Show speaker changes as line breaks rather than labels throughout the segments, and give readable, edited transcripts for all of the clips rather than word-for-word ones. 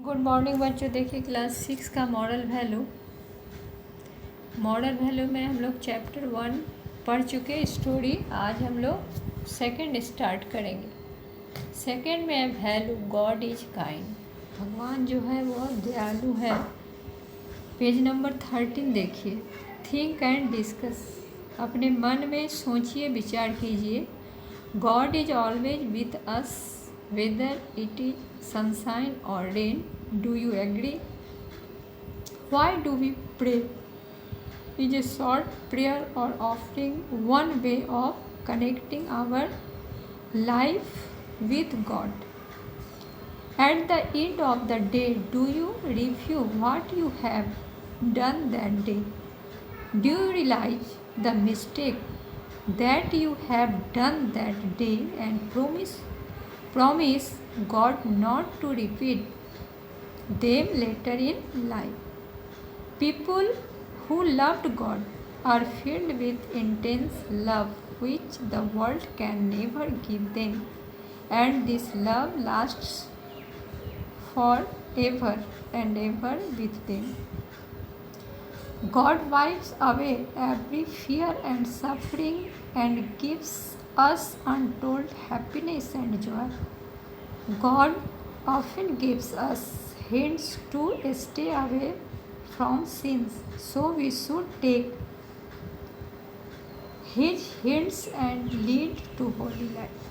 Good morning बच्चों। देखिए class 6 का मॉडल वैल्यू में हम लोग चैप्टर 1 पढ़ चुके स्टोरी। आज हम लोग सेकंड स्टार्ट करेंगे। सेकंड में है वैल्यू गॉड इज काइंड। भगवान जो है वो दयालु है। पेज नंबर 13 देखिए। Think and discuss. अपने मन में सोचिए, विचार कीजिए। God is always with us whether it is sunshine or rain. Do you agree? Why do we pray? Is a short prayer or offering one way of connecting our life with God? At the end of the day, do you review what you have done that day? Do you realize the mistake that you have done that day and promise God not to repeat them later in life? People who loved God are filled with intense love which the world can never give them, and this love lasts forever and ever with them. God wipes away every fear and suffering and gives us untold happiness and joy. God often gives us hints to stay away from sins, so we should take His hints and lead to holy life.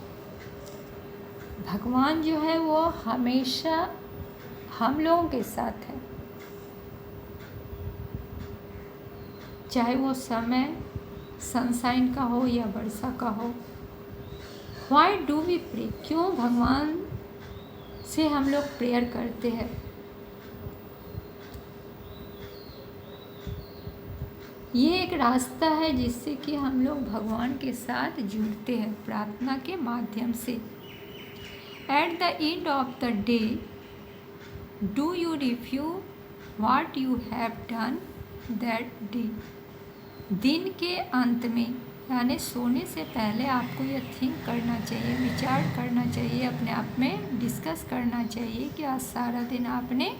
भगवान जो है वो हमेशा हम लोगों के साथ है, चाहे वो समय सनशाइन का हो या वर्षा का हो। Why do we pray? क्यों भगवान से हम लोग प्रेयर करते हैं? ये एक रास्ता है जिससे कि हम लोग भगवान के साथ जुड़ते हैं प्रार्थना के माध्यम से। At the end of the day, do you review what you have done that day? दिन के अंत में यानी सोने से पहले आपको यह थिंक करना चाहिए, विचार करना चाहिए, अपने आप में डिस्कस करना चाहिए कि आज सारा दिन आपने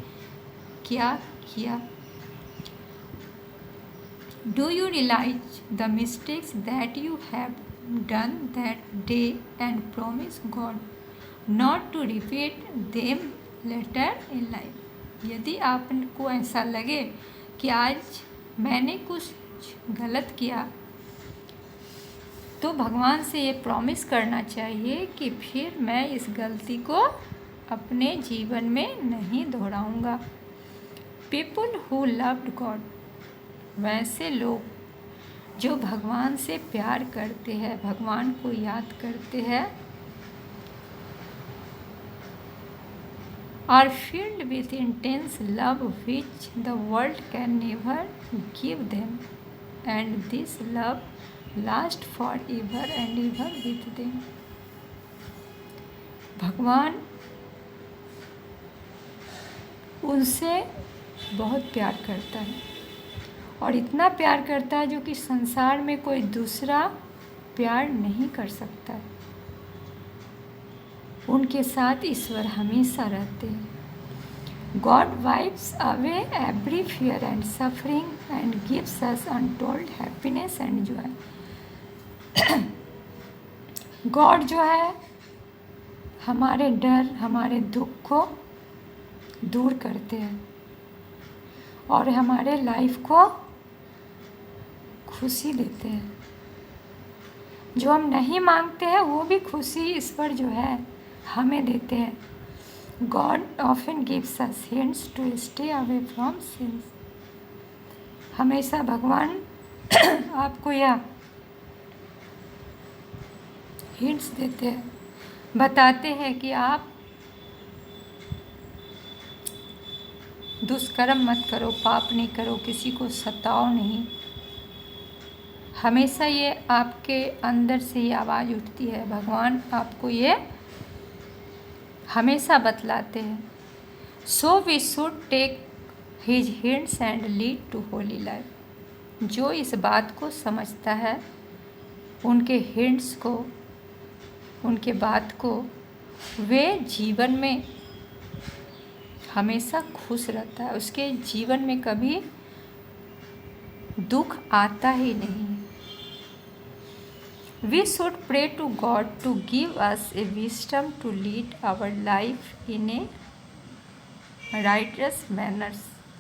क्या किया। Do you realize the mistakes that you have done that day and promise God not to repeat them later in life. यदि आपको ऐसा लगे कि आज मैंने कुछ गलत किया तो भगवान से ये प्रॉमिस करना चाहिए कि फिर मैं इस गलती को अपने जीवन में नहीं दोहराऊंगा। पीपल हु लव्ड गॉड, वैसे लोग जो भगवान से प्यार करते हैं, भगवान को याद करते हैं, are filled with intense love which the world can never give them, and this love lasts forever and ever with them. भगवान उनसे बहुत प्यार करता है और इतना प्यार करता है जो कि संसार में कोई दूसरा प्यार नहीं कर सकता है। उनके साथ ईश्वर हमेशा रहते हैं। God wipes away every fear and suffering and gives us untold happiness and joy. God जो है हमारे डर, हमारे दुख को दूर करते हैं और हमारे लाइफ को खुशी देते हैं। जो हम नहीं मांगते हैं वो भी खुशी ईश्वर जो है हमें देते हैं। God often gives us hints to stay away from sins. हमेशा भगवान आपको यह हिंट्स देते हैं, बताते हैं कि आप दुष्कर्म मत करो, पाप नहीं करो, किसी को सताओ नहीं। हमेशा ये आपके अंदर से ये आवाज़ उठती है। भगवान आपको ये हमेशा बतलाते हैं। So we should take his hints and lead to holy life. जो इस बात को समझता है, उनके हिंट्स को, उनके बात को वे जीवन में हमेशा खुश रहता है, उसके जीवन में कभी दुख आता ही नहीं। We should pray to God to give us a wisdom to lead our life in a righteous manner.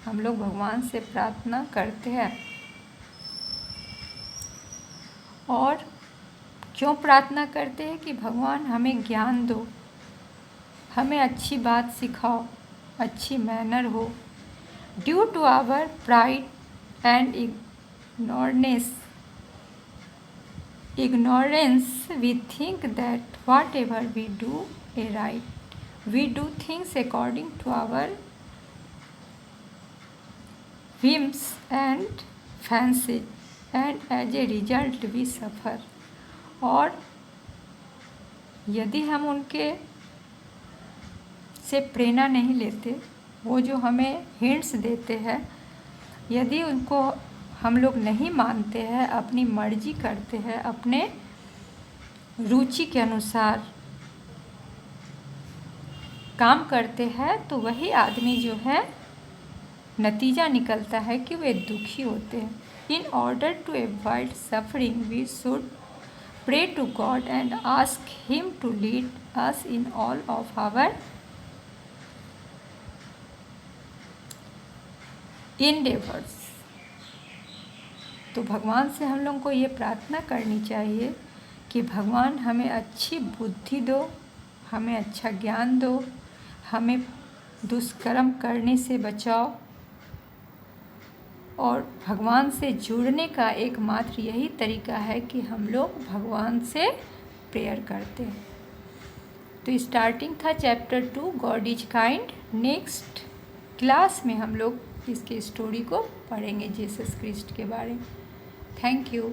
हम लोग भगवान से प्रार्थना करते हैं। और क्यों प्रार्थना करते हैं कि भगवान हमें ज्ञान दो, हमें अच्छी बात सिखाओ, अच्छी मैनर हो। Due to our pride and ignorance we think that whatever we do is right. We do things according to our whims and fancies, and as a result we suffer. और यदि हम उनके से प्रेरणा नहीं लेते, वो जो हमें हिंट्स देते हैं, यदि उनको हम लोग नहीं मानते हैं, अपनी मर्जी करते हैं, अपने रुचि के अनुसार काम करते हैं, तो वही आदमी जो है नतीजा निकलता है कि वे दुखी होते हैं। In order to avoid suffering we should pray to God and ask him to lead us in all of our endeavors. तो भगवान से हम लोगों को ये प्रार्थना करनी चाहिए कि भगवान हमें अच्छी बुद्धि दो, हमें अच्छा ज्ञान दो, हमें दुष्कर्म करने से बचाओ। और भगवान से जुड़ने का एकमात्र यही तरीका है कि हम लोग भगवान से प्रेयर करते हैं। तो स्टार्टिंग था chapter 2 God is kind. Next class में हम लोग इसके स्टोरी को पढ़ेंगे, जीसस क्रिस्ट के बारे में। Thank you.